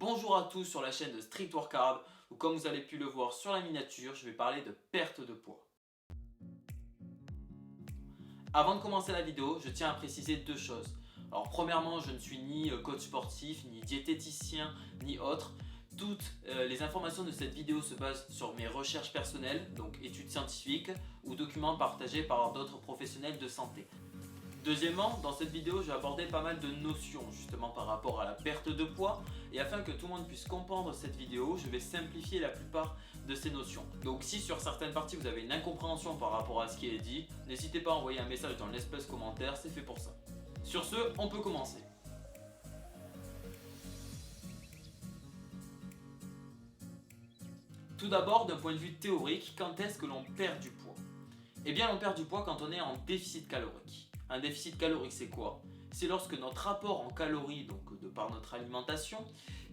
Bonjour à tous sur la chaîne de Street Workout où, comme vous avez pu le voir sur la miniature, je vais parler de perte de poids. Avant de commencer la vidéo, je tiens à préciser deux choses. Alors premièrement, je ne suis ni coach sportif, ni diététicien, ni autre. Toutes les informations de cette vidéo se basent sur mes recherches personnelles, donc études scientifiques ou documents partagés par d'autres professionnels de santé. Deuxièmement, dans cette vidéo, je vais aborder pas mal de notions justement par rapport à la perte de poids, et afin que tout le monde puisse comprendre cette vidéo, je vais simplifier la plupart de ces notions. Donc si sur certaines parties vous avez une incompréhension par rapport à ce qui est dit, n'hésitez pas à envoyer un message dans l'espace commentaire, c'est fait pour ça. Sur ce, on peut commencer. Tout d'abord, d'un point de vue théorique, quand est-ce que l'on perd du poids? Eh bien, on perd du poids quand on est en déficit calorique. Un déficit calorique, c'est quoi? C'est lorsque notre apport en calories, donc de par notre alimentation,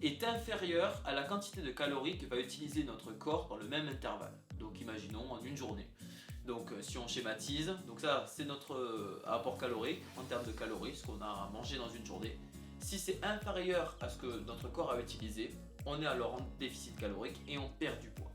est inférieur à la quantité de calories que va utiliser notre corps dans le même intervalle. Donc imaginons en une journée. Donc si on schématise, donc ça c'est notre apport calorique en termes de calories, ce qu'on a mangé dans une journée. Si c'est inférieur à ce que notre corps a utilisé, on est alors en déficit calorique et on perd du poids.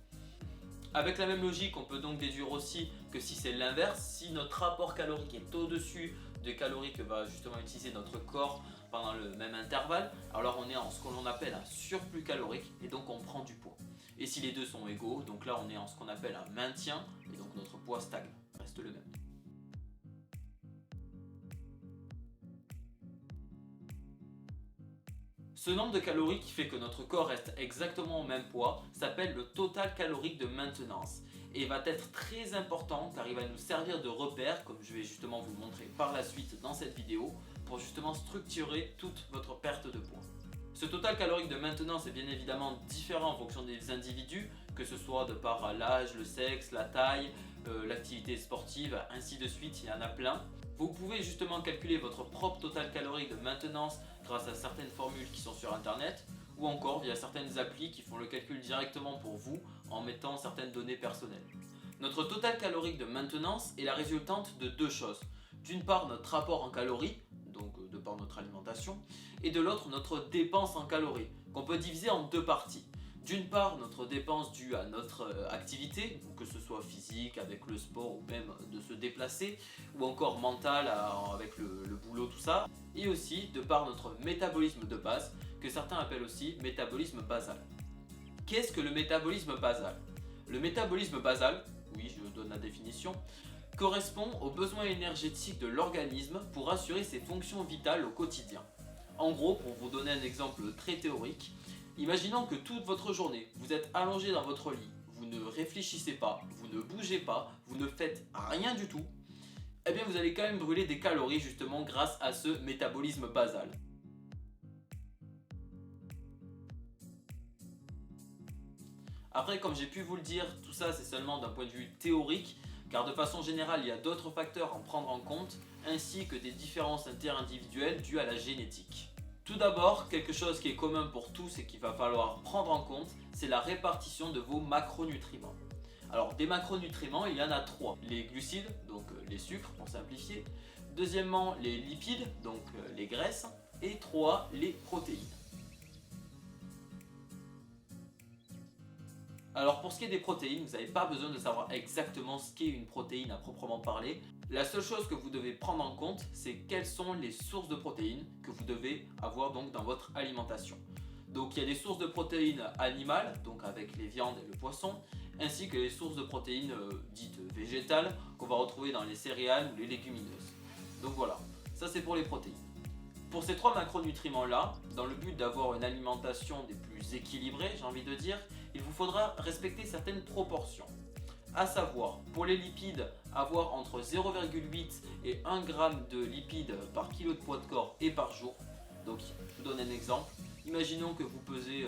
Avec la même logique, on peut donc déduire aussi que si c'est l'inverse, si notre apport calorique est au-dessus des calories que va justement utiliser notre corps pendant le même intervalle, alors on est en ce que l'on appelle un surplus calorique et donc on prend du poids. Et si les deux sont égaux, donc là on est en ce qu'on appelle un maintien et donc notre poids stagne, reste le même. Ce nombre de calories qui fait que notre corps reste exactement au même poids s'appelle le total calorique de maintenance et va être très important car il va nous servir de repère, comme je vais justement vous le montrer par la suite dans cette vidéo, pour justement structurer toute votre perte de poids. Ce total calorique de maintenance est bien évidemment différent en fonction des individus, que ce soit de par l'âge, le sexe, la taille, l'activité sportive, ainsi de suite, il y en a plein. Vous pouvez justement calculer votre propre total calorique de maintenance grâce à certaines formules qui sont sur internet, ou encore via certaines applis qui font le calcul directement pour vous en mettant certaines données personnelles. Notre total calorique de maintenance est la résultante de deux choses. D'une part, notre rapport en calories, donc de par notre alimentation, et de l'autre, notre dépense en calories, qu'on peut diviser en deux parties. D'une part, notre dépense due à notre activité, que ce soit physique avec le sport ou même de se déplacer, ou encore mentale avec le boulot, tout ça. Et aussi de par notre métabolisme de base, que certains appellent aussi métabolisme basal. Qu'est-ce que le métabolisme basal? Le métabolisme basal, oui je donne la définition, correspond aux besoins énergétiques de l'organisme pour assurer ses fonctions vitales au quotidien. En gros, pour vous donner un exemple très théorique, imaginons que toute votre journée, vous êtes allongé dans votre lit, vous ne réfléchissez pas, vous ne bougez pas, vous ne faites rien du tout, eh bien vous allez quand même brûler des calories justement grâce à ce métabolisme basal. Après, comme j'ai pu vous le dire, tout ça c'est seulement d'un point de vue théorique, car de façon générale il y a d'autres facteurs à en prendre en compte, ainsi que des différences interindividuelles dues à la génétique. Tout d'abord, quelque chose qui est commun pour tous et qu'il va falloir prendre en compte, c'est la répartition de vos macronutriments. Alors des macronutriments, il y en a trois. Les glucides, donc les sucres pour simplifier. Deuxièmement, les lipides, donc les graisses. Et trois, les protéines. Alors pour ce qui est des protéines, vous n'avez pas besoin de savoir exactement ce qu'est une protéine à proprement parler. La seule chose que vous devez prendre en compte, c'est quelles sont les sources de protéines que vous devez avoir donc dans votre alimentation. Donc il y a des sources de protéines animales, donc avec les viandes et le poisson, ainsi que les sources de protéines dites végétales qu'on va retrouver dans les céréales ou les légumineuses. Donc voilà, ça c'est pour les protéines. Pour ces trois macronutriments là, dans le but d'avoir une alimentation des plus équilibrées, j'ai envie de dire, il vous faudra respecter certaines proportions. À savoir, pour les lipides, avoir entre 0,8 et 1 g de lipides par kilo de poids de corps et par jour. Donc je vous donne un exemple, imaginons que vous pesez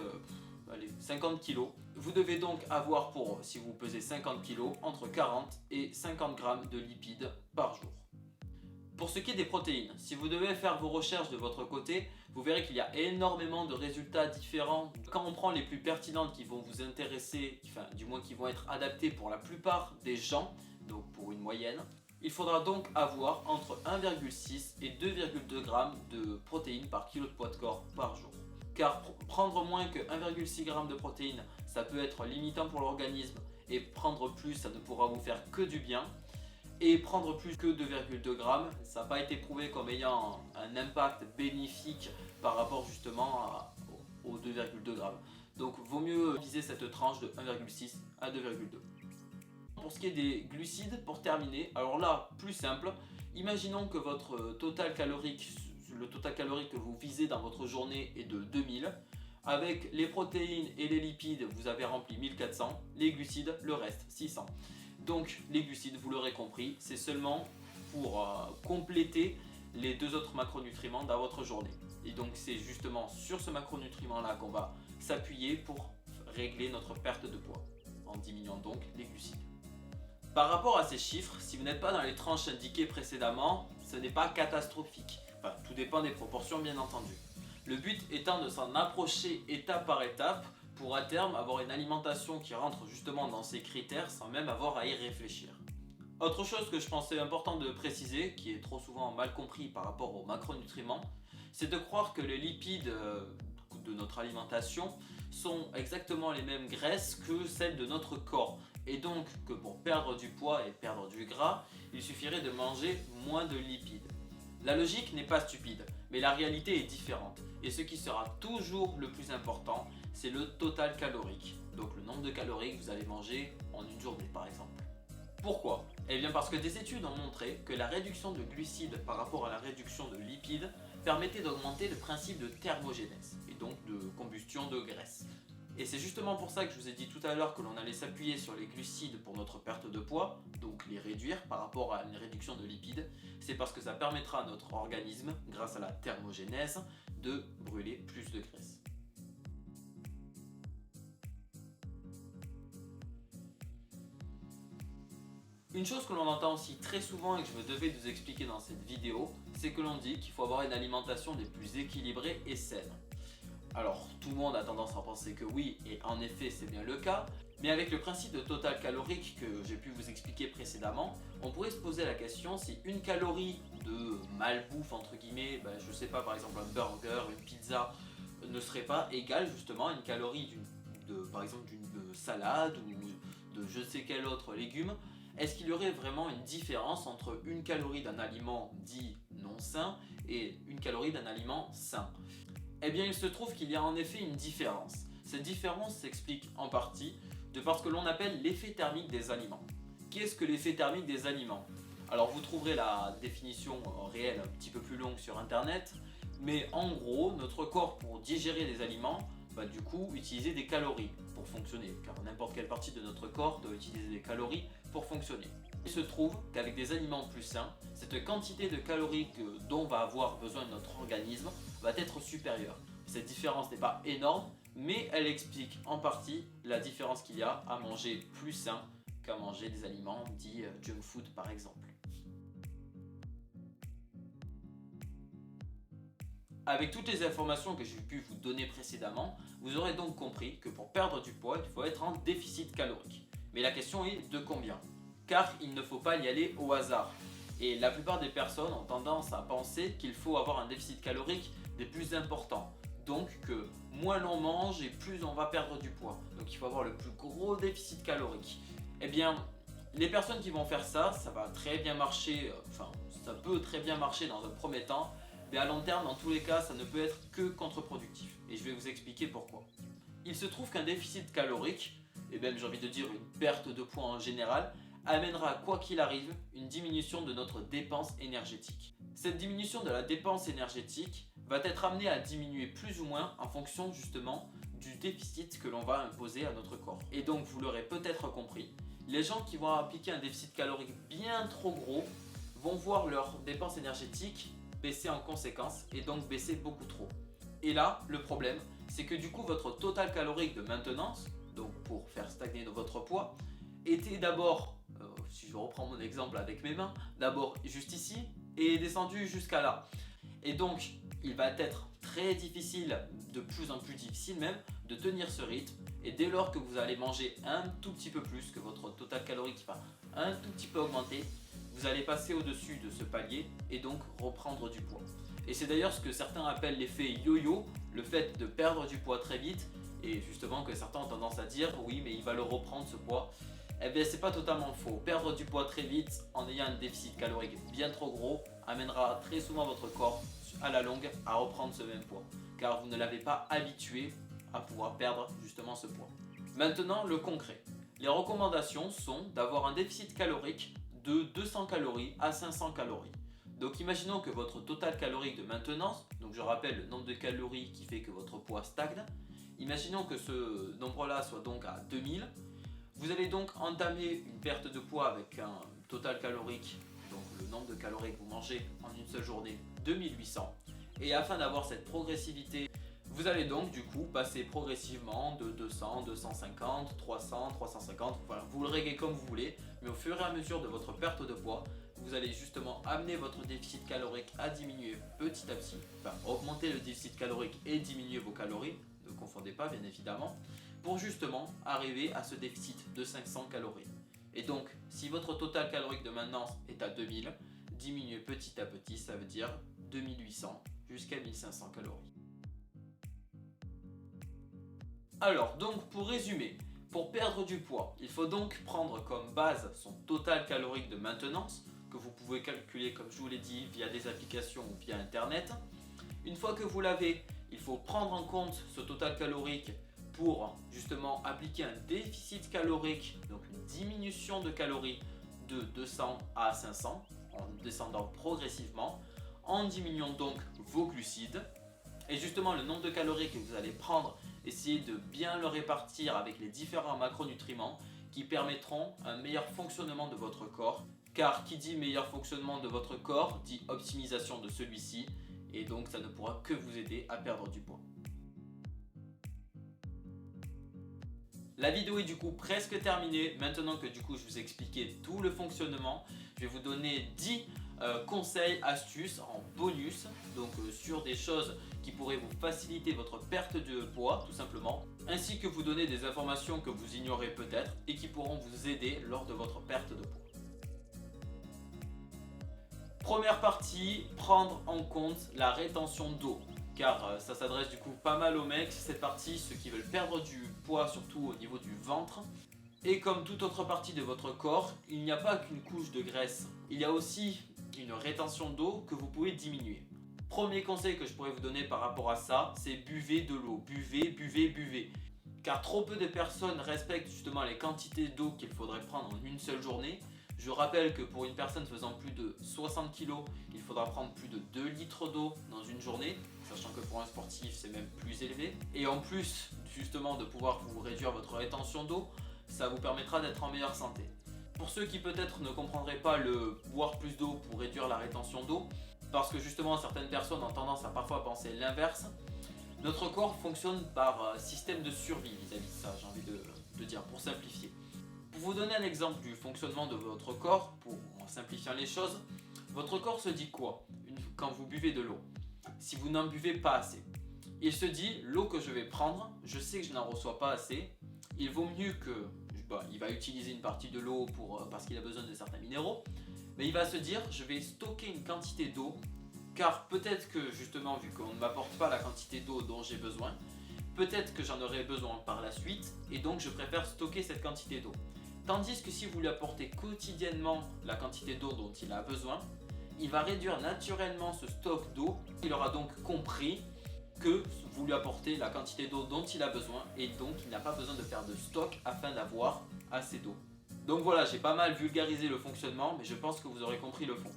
50 kg. Vous devez donc avoir pour, si vous pesez 50 kg, entre 40 et 50 g de lipides par jour. Pour ce qui est des protéines, si vous devez faire vos recherches de votre côté, vous verrez qu'il y a énormément de résultats différents. Quand on prend les plus pertinentes qui vont vous intéresser, enfin du moins qui vont être adaptées pour la plupart des gens, donc pour une moyenne, il faudra donc avoir entre 1,6 et 2,2 g de protéines par kilo de poids de corps par jour. Car prendre moins que 1,6 g de protéines, ça peut être limitant pour l'organisme, et prendre plus, ça ne pourra vous faire que du bien. Et prendre plus que 2,2 g, ça n'a pas été prouvé comme ayant un impact bénéfique par rapport justement aux 2,2 g. Donc vaut mieux viser cette tranche de 1,6 à 2,2. Pour ce qui est des glucides, pour terminer, alors là, plus simple, imaginons que votre total calorique, le total calorique que vous visez dans votre journée est de 2000. Avec les protéines et les lipides, vous avez rempli 1400, les glucides, le reste, 600. Donc les glucides, vous l'aurez compris, c'est seulement pour compléter les deux autres macronutriments dans votre journée. Et donc c'est justement sur ce macronutriment là qu'on va s'appuyer pour régler notre perte de poids, en diminuant donc les glucides. Par rapport à ces chiffres, si vous n'êtes pas dans les tranches indiquées précédemment, ce n'est pas catastrophique. Enfin, tout dépend des proportions bien entendu. Le but étant de s'en approcher étape par étape pour à terme avoir une alimentation qui rentre justement dans ces critères sans même avoir à y réfléchir. Autre chose que je pensais important de préciser, qui est trop souvent mal compris par rapport aux macronutriments, c'est de croire que les lipides de notre alimentation sont exactement les mêmes graisses que celles de notre corps. Et donc que pour perdre du poids et perdre du gras, il suffirait de manger moins de lipides. La logique n'est pas stupide, mais la réalité est différente. Et ce qui sera toujours le plus important, c'est le total calorique. Donc le nombre de calories que vous allez manger en une journée par exemple. Pourquoi? Eh bien parce que des études ont montré que la réduction de glucides par rapport à la réduction de lipides permettait d'augmenter le principe de thermogénèse, et donc de combustion de graisse. Et c'est justement pour ça que je vous ai dit tout à l'heure que l'on allait s'appuyer sur les glucides pour notre perte de poids, donc les réduire par rapport à une réduction de lipides. C'est parce que ça permettra à notre organisme, grâce à la thermogénèse, de brûler plus de graisse. Une chose que l'on entend aussi très souvent et que je me devais de vous expliquer dans cette vidéo, c'est que l'on dit qu'il faut avoir une alimentation des plus équilibrée et saine. Alors tout le monde a tendance à penser que oui, et en effet c'est bien le cas, mais avec le principe de total calorique que j'ai pu vous expliquer précédemment, on pourrait se poser la question si une calorie de malbouffe entre guillemets, je sais pas, par exemple un burger, une pizza, ne serait pas égale justement à une calorie par exemple d'une salade ou de je sais quel autre légume. Est-ce qu'il y aurait vraiment une différence entre une calorie d'un aliment dit non sain et une calorie d'un aliment sain? Eh bien il se trouve qu'il y a en effet une différence. Cette différence s'explique en partie de par ce que l'on appelle l'effet thermique des aliments. Qu'est-ce que l'effet thermique des aliments? Alors vous trouverez la définition réelle un petit peu plus longue sur internet, mais en gros notre corps pour digérer des aliments va du coup utiliser des calories pour fonctionner, car n'importe quelle partie de notre corps doit utiliser des calories pour fonctionner. Il se trouve qu'avec des aliments plus sains, cette quantité de calories dont va avoir besoin notre organisme va être supérieure. Cette différence n'est pas énorme, mais elle explique en partie la différence qu'il y a à manger plus sain qu'à manger des aliments dits junk food par exemple. Avec toutes les informations que j'ai pu vous donner précédemment, vous aurez donc compris que pour perdre du poids, il faut être en déficit calorique. Mais la question est de combien? Car il ne faut pas y aller au hasard. Et la plupart des personnes ont tendance à penser qu'il faut avoir un déficit calorique des plus importants. Donc que moins l'on mange et plus on va perdre du poids. Donc il faut avoir le plus gros déficit calorique. Eh bien, les personnes qui vont faire ça, ça va très bien marcher, ça peut très bien marcher dans un premier temps. Mais à long terme, dans tous les cas, ça ne peut être que contre-productif. Et je vais vous expliquer pourquoi. Il se trouve qu'un déficit calorique, et même j'ai envie de dire une perte de poids en général, amènera quoi qu'il arrive une diminution de notre dépense énergétique. Cette diminution de la dépense énergétique va être amenée à diminuer plus ou moins en fonction justement du déficit que l'on va imposer à notre corps. Et donc vous l'aurez peut-être compris, les gens qui vont appliquer un déficit calorique bien trop gros vont voir leur dépense énergétique baisser en conséquence et donc baisser beaucoup trop. Et là, le problème, c'est que du coup votre total calorique de maintenance, donc pour faire stagner votre poids, était d'abord, si je reprends mon exemple avec mes mains, d'abord juste ici et est descendu jusqu'à là. Et donc il va être très difficile, de plus en plus difficile même, de tenir ce rythme. Et dès lors que vous allez manger un tout petit peu plus, que votre total calorique va un tout petit peu augmenter, vous allez passer au-dessus de ce palier et donc reprendre du poids. Et c'est d'ailleurs ce que certains appellent l'effet yo-yo, le fait de perdre du poids très vite, et justement que certains ont tendance à dire oui mais il va le reprendre ce poids, eh bien c'est pas totalement faux. Perdre du poids très vite en ayant un déficit calorique bien trop gros amènera très souvent votre corps à la longue à reprendre ce même poids, car vous ne l'avez pas habitué à pouvoir perdre justement ce poids. Maintenant le concret. Les recommandations sont d'avoir un déficit calorique de 200 calories à 500 calories. Donc imaginons que votre total calorique de maintenance, donc je rappelle le nombre de calories qui fait que votre poids stagne, imaginons que ce nombre-là soit donc à 2000. Vous allez donc entamer une perte de poids avec un total calorique, donc le nombre de calories que vous mangez en une seule journée, 2800. Et afin d'avoir cette progressivité, vous allez donc du coup passer progressivement de 200, 250, 300, 350, voilà, vous le réglez comme vous voulez, mais au fur et à mesure de votre perte de poids, vous allez justement amener votre déficit calorique à diminuer petit à petit, enfin augmenter le déficit calorique et diminuer vos calories, ne confondez pas bien évidemment, pour justement arriver à ce déficit de 500 calories. Et donc, si votre total calorique de maintenance est à 2000, diminuer petit à petit, ça veut dire 2800 jusqu'à 1500 calories. Alors, donc pour résumer, pour perdre du poids, il faut donc prendre comme base son total calorique de maintenance, que vous pouvez calculer comme je vous l'ai dit via des applications ou via internet. Une fois que vous l'avez, il faut prendre en compte ce total calorique pour justement appliquer un déficit calorique, donc une diminution de calories de 200 à 500 en descendant progressivement, en diminuant donc vos glucides. Et justement le nombre de calories que vous allez prendre, essayez de bien le répartir avec les différents macronutriments qui permettront un meilleur fonctionnement de votre corps. Car qui dit meilleur fonctionnement de votre corps dit optimisation de celui-ci, et donc ça ne pourra que vous aider à perdre du poids. La vidéo est du coup presque terminée. Maintenant que du coup je vous ai expliqué tout le fonctionnement, je vais vous donner 10 conseils, astuces en bonus, donc sur des choses qui pourraient vous faciliter votre perte de poids tout simplement, ainsi que vous donner des informations que vous ignorez peut-être et qui pourront vous aider lors de votre perte de poids. Première partie, prendre en compte la rétention d'eau, car ça s'adresse du coup pas mal aux mecs, cette partie, ceux qui veulent perdre du poids surtout au niveau du ventre. Et comme toute autre partie de votre corps, il n'y a pas qu'une couche de graisse, il y a aussi une rétention d'eau que vous pouvez diminuer. Premier conseil que je pourrais vous donner par rapport à ça, c'est buvez de l'eau, buvez, buvez, buvez. Car trop peu de personnes respectent justement les quantités d'eau qu'il faudrait prendre en une seule journée. Je rappelle que pour une personne faisant plus de 60 kg, il faudra prendre plus de 2 litres d'eau dans une journée, sachant que pour un sportif c'est même plus élevé. Et en plus justement de pouvoir vous réduire votre rétention d'eau, ça vous permettra d'être en meilleure santé. Pour ceux qui peut-être ne comprendraient pas le boire plus d'eau pour réduire la rétention d'eau, parce que justement certaines personnes ont tendance à parfois penser l'inverse, notre corps fonctionne par système de survie vis-à-vis de ça, j'ai envie de dire, pour simplifier. Pour vous donner un exemple du fonctionnement de votre corps, en simplifiant les choses, votre corps se dit quoi quand vous buvez de l'eau? Si vous n'en buvez pas assez, il se dit l'eau que je vais prendre, je sais que je n'en reçois pas assez, il vaut mieux que, il va utiliser une partie de l'eau parce qu'il a besoin de certains minéraux, mais il va se dire je vais stocker une quantité d'eau, car peut-être que justement vu qu'on ne m'apporte pas la quantité d'eau dont j'ai besoin, peut-être que j'en aurai besoin par la suite, et donc je préfère stocker cette quantité d'eau. Tandis que si vous lui apportez quotidiennement la quantité d'eau dont il a besoin, il va réduire naturellement ce stock d'eau. Il aura donc compris que vous lui apportez la quantité d'eau dont il a besoin et donc il n'a pas besoin de faire de stock afin d'avoir assez d'eau. Donc voilà, j'ai pas mal vulgarisé le fonctionnement, mais je pense que vous aurez compris le fond.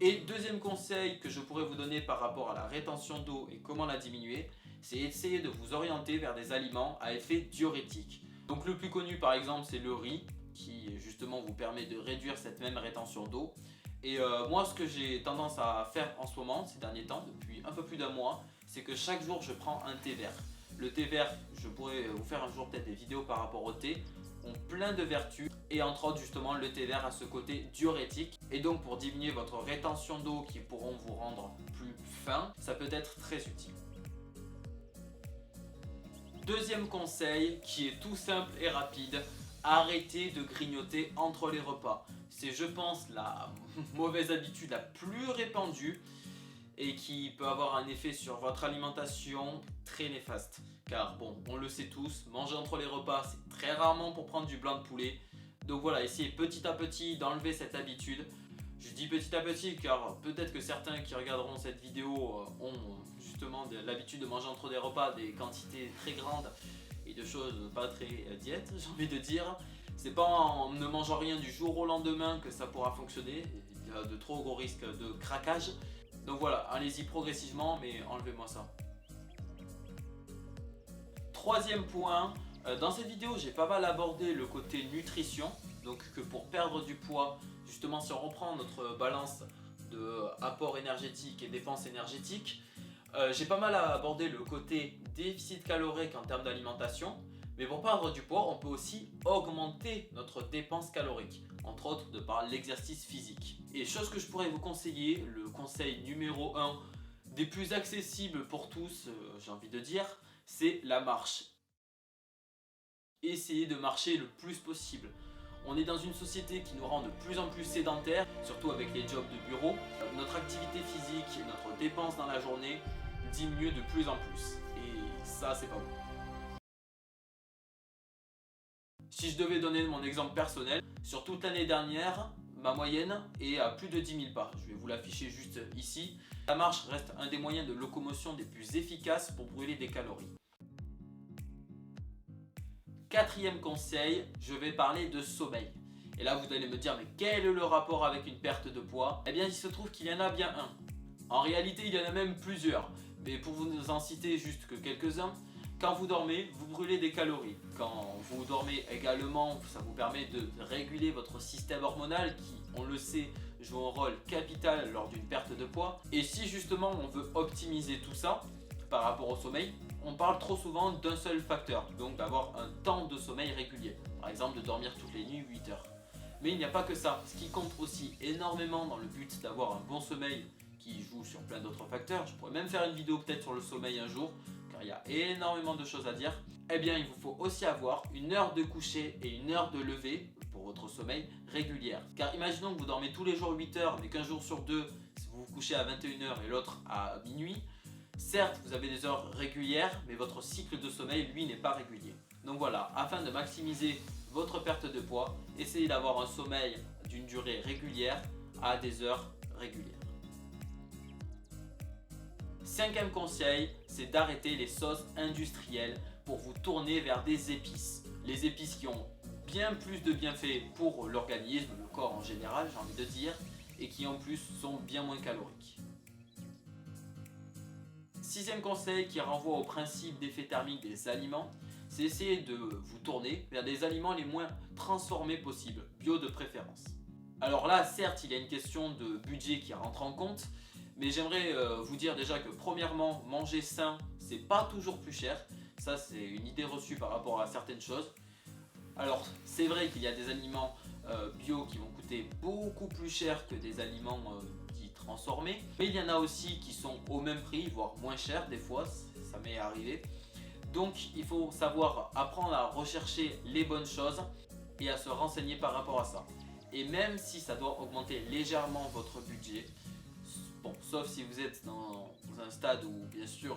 Et deuxième conseil que je pourrais vous donner par rapport à la rétention d'eau et comment la diminuer, c'est essayer de vous orienter vers des aliments à effet diurétique. Donc le plus connu par exemple c'est le riz, qui justement vous permet de réduire cette même rétention d'eau. Et moi ce que j'ai tendance à faire en ce moment, ces derniers temps, depuis un peu plus d'un mois, c'est que chaque jour je prends un thé vert. Le thé vert, je pourrais vous faire un jour peut-être des vidéos par rapport au thé, ont plein de vertus et entre autres justement le thé vert a ce côté diurétique et donc pour diminuer votre rétention d'eau qui pourront vous rendre plus fin, ça peut être très utile. Deuxième conseil qui est tout simple et rapide, arrêtez de grignoter entre les repas. C'est je pense la mauvaise habitude la plus répandue et qui peut avoir un effet sur votre alimentation très néfaste. Car bon, on le sait tous, manger entre les repas, c'est très rarement pour prendre du blanc de poulet. Donc voilà, essayez petit à petit d'enlever cette habitude. Je dis petit à petit car peut-être que certains qui regarderont cette vidéo ont justement l'habitude de manger entre des repas des quantités très grandes et de choses pas très diètes, j'ai envie de dire. C'est pas en ne mangeant rien du jour au lendemain que ça pourra fonctionner. Il y a de trop gros risques de craquage. Donc voilà, allez-y progressivement, mais enlevez-moi ça. Troisième point, dans cette vidéo j'ai pas mal abordé le côté nutrition. Donc que pour perdre du poids, justement si on reprend notre balance de apport énergétique et dépense énergétique, j'ai pas mal abordé le côté déficit calorique en termes d'alimentation. Mais pour perdre du poids, on peut aussi augmenter notre dépense calorique, entre autres de par l'exercice physique. Et chose que je pourrais vous conseiller, le conseil numéro 1 des plus accessibles pour tous, j'ai envie de dire, c'est la marche. Essayez de marcher le plus possible. On est dans une société qui nous rend de plus en plus sédentaires, surtout avec les jobs de bureau. Notre activité physique, notre dépense dans la journée diminue de plus en plus. Et ça, c'est pas bon. Si je devais donner mon exemple personnel, sur toute l'année dernière, ma moyenne est à plus de 10 000 pas. Je vais vous l'afficher juste ici. La marche reste un des moyens de locomotion des plus efficaces pour brûler des calories. Quatrième conseil, je vais parler de sommeil. Et là vous allez me dire, mais quel est le rapport avec une perte de poids? Eh bien il se trouve qu'il y en a bien un. En réalité il y en a même plusieurs. Mais pour vous en citer juste que quelques-uns, quand vous dormez, vous brûlez des calories. Quand vous dormez également, ça vous permet de réguler votre système hormonal qui, on le sait, joue un rôle capital lors d'une perte de poids. Et si justement on veut optimiser tout ça par rapport au sommeil, on parle trop souvent d'un seul facteur, donc d'avoir un temps de sommeil régulier. Par exemple de dormir toutes les nuits 8 heures. Mais il n'y a pas que ça. Ce qui compte aussi énormément dans le but d'avoir un bon sommeil qui joue sur plein d'autres facteurs, je pourrais même faire une vidéo peut-être sur le sommeil un jour, car il y a énormément de choses à dire. Eh bien il vous faut aussi avoir une heure de coucher et une heure de lever pour votre sommeil régulière. Car imaginons que vous dormez tous les jours 8 heures, mais qu'un jour sur deux, vous vous couchez à 21 h et l'autre à minuit. Certes, vous avez des heures régulières, mais votre cycle de sommeil, lui, n'est pas régulier. Donc voilà, afin de maximiser votre perte de poids, essayez d'avoir un sommeil d'une durée régulière à des heures régulières. Cinquième conseil, c'est d'arrêter les sauces industrielles pour vous tourner vers des épices. Les épices qui ont bien plus de bienfaits pour l'organisme, le corps en général, j'ai envie de dire, et qui en plus sont bien moins caloriques. Sixième conseil qui renvoie au principe d'effet thermique des aliments, c'est essayer de vous tourner vers des aliments les moins transformés possibles, bio de préférence. Alors là, certes, il y a une question de budget qui rentre en compte, mais j'aimerais vous dire déjà que premièrement, manger sain, c'est pas toujours plus cher. Ça, c'est une idée reçue par rapport à certaines choses. Alors, c'est vrai qu'il y a des aliments bio qui vont coûter beaucoup plus cher que des aliments transformés, mais il y en a aussi qui sont au même prix, voire moins cher des fois, ça m'est arrivé. Donc il faut savoir apprendre à rechercher les bonnes choses et à se renseigner par rapport à ça. Et même si ça doit augmenter légèrement votre budget, bon, sauf si vous êtes dans un stade où bien sûr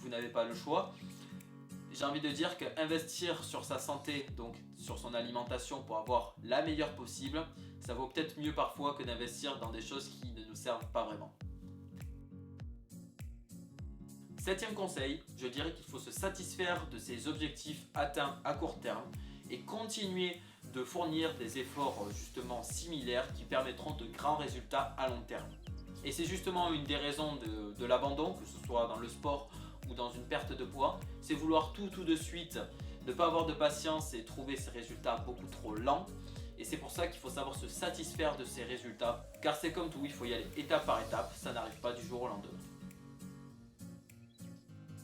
vous n'avez pas le choix, j'ai envie de dire qu'investir sur sa santé, donc sur son alimentation pour avoir la meilleure possible, ça vaut peut-être mieux parfois que d'investir dans des choses qui ne nous servent pas vraiment. Septième conseil, je dirais qu'il faut se satisfaire de ses objectifs atteints à court terme et continuer de fournir des efforts justement similaires qui permettront de grands résultats à long terme. Et c'est justement une des raisons de l'abandon, que ce soit dans le sport ou dans une perte de poids, c'est vouloir tout de suite, ne pas avoir de patience et trouver ces résultats beaucoup trop lents. Et c'est pour ça qu'il faut savoir se satisfaire de ces résultats, car c'est comme tout, il faut y aller étape par étape, ça n'arrive pas du jour au lendemain.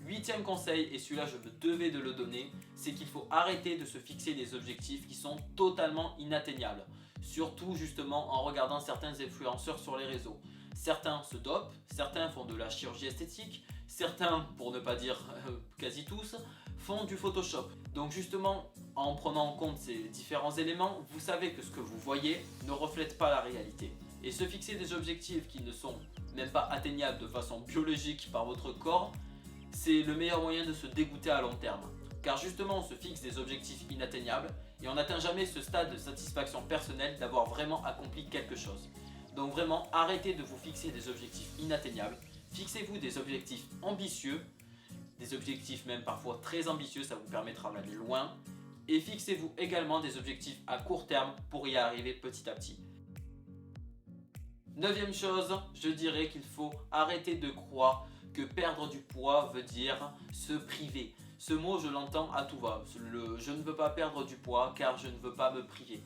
Huitième conseil, et celui-là je me devais de le donner, c'est qu'il faut arrêter de se fixer des objectifs qui sont totalement inatteignables. Surtout justement en regardant certains influenceurs sur les réseaux. Certains se dopent, certains font de la chirurgie esthétique, certains, pour ne pas dire quasi tous, font du Photoshop. Donc justement, en prenant en compte ces différents éléments, vous savez que ce que vous voyez ne reflète pas la réalité. Et se fixer des objectifs qui ne sont même pas atteignables de façon biologique par votre corps, c'est le meilleur moyen de se dégoûter à long terme. Car justement, on se fixe des objectifs inatteignables et on n'atteint jamais ce stade de satisfaction personnelle d'avoir vraiment accompli quelque chose. Donc vraiment, arrêtez de vous fixer des objectifs inatteignables. Fixez-vous des objectifs ambitieux, des objectifs même parfois très ambitieux, ça vous permettra d'aller loin. Et fixez-vous également des objectifs à court terme pour y arriver petit à petit. Neuvième chose, je dirais qu'il faut arrêter de croire que perdre du poids veut dire se priver. Ce mot, je l'entends à tout va. Je ne veux pas perdre du poids car je ne veux pas me priver.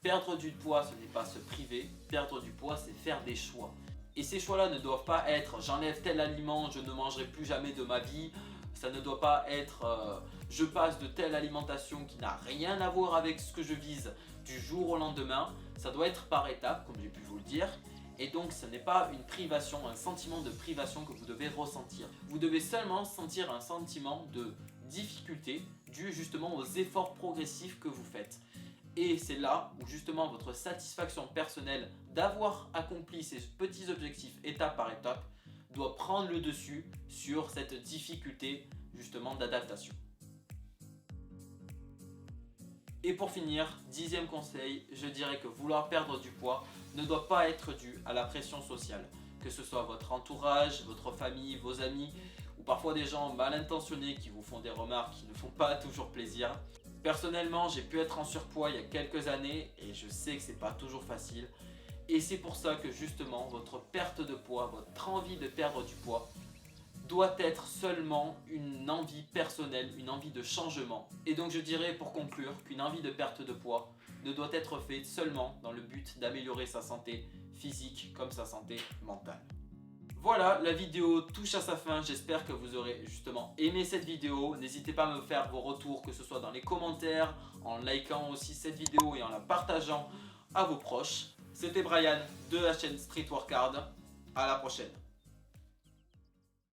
Perdre du poids, ce n'est pas se priver. Perdre du poids, c'est faire des choix. Et ces choix-là ne doivent pas être j'enlève tel aliment, je ne mangerai plus jamais de ma vie. Ça ne doit pas être je passe de telle alimentation qui n'a rien à voir avec ce que je vise du jour au lendemain. Ça doit être par étapes, comme j'ai pu vous le dire. Et donc ce n'est pas une privation, un sentiment de privation que vous devez ressentir. Vous devez seulement sentir un sentiment de difficulté dû justement aux efforts progressifs que vous faites. Et c'est là où justement votre satisfaction personnelle d'avoir accompli ces petits objectifs étape par étape doit prendre le dessus sur cette difficulté justement d'adaptation. Et pour finir, 10e conseil, je dirais que vouloir perdre du poids ne doit pas être dû à la pression sociale. Que ce soit votre entourage, votre famille, vos amis ou parfois des gens mal intentionnés qui vous font des remarques qui ne font pas toujours plaisir. Personnellement, j'ai pu être en surpoids il y a quelques années et je sais que c'est pas toujours facile. Et c'est pour ça que justement votre perte de poids, votre envie de perdre du poids doit être seulement une envie personnelle, une envie de changement. Et donc je dirais pour conclure qu'une envie de perte de poids ne doit être faite seulement dans le but d'améliorer sa santé physique comme sa santé mentale. Voilà, la vidéo touche à sa fin, j'espère que vous aurez justement aimé cette vidéo. N'hésitez pas à me faire vos retours, que ce soit dans les commentaires, en likant aussi cette vidéo et en la partageant à vos proches. C'était Brian de la chaîne Street Workout, à la prochaine.